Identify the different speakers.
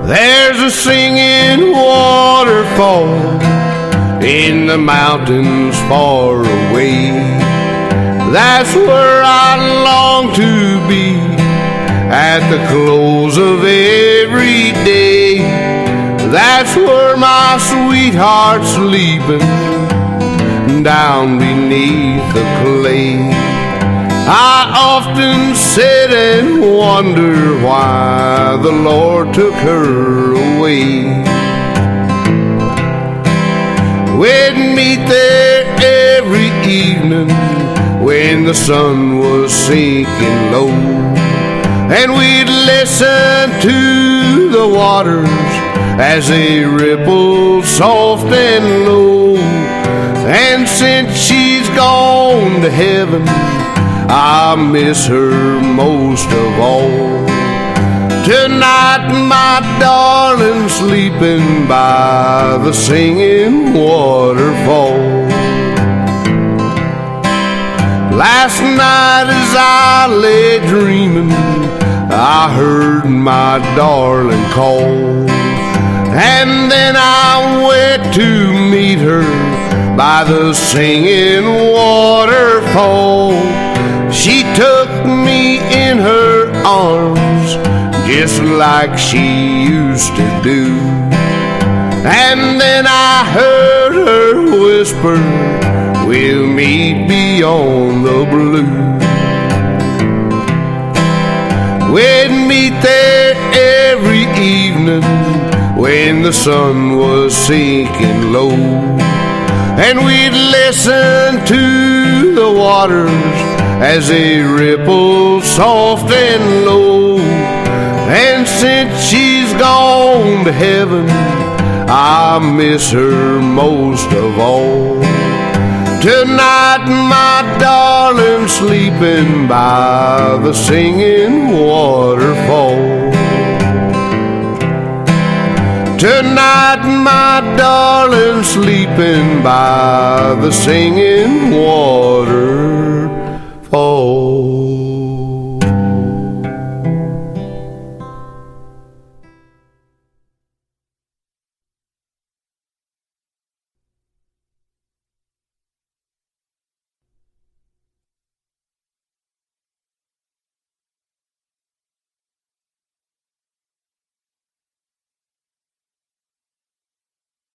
Speaker 1: There's a singing waterfall in the mountains far away. That's where I long to be at the close of every day. That's where my sweetheart's sleeping down beneath the clay. I often sit and wonder why the Lord took her away. We'd meet there every evening when the sun was sinking low, and we'd listen to the waters as they rippled soft and low. And since she's gone to heaven, I miss her most of all. Tonight my darling sleeping by the singing waterfall. Last night as I lay dreaming, I heard my darling call, and then I went to meet her by the singing waterfall. She took me in her arms just like she used to do, and then I heard her whisper, we'll meet beyond the blue. We'd meet there every evening when the sun was sinking low, and we'd listen to the waters as they ripple soft and low. And since she's gone to heaven, I miss her most of all. Tonight my darling sleeping by the singing waterfall. Tonight my darling sleeping by the singing waterfall.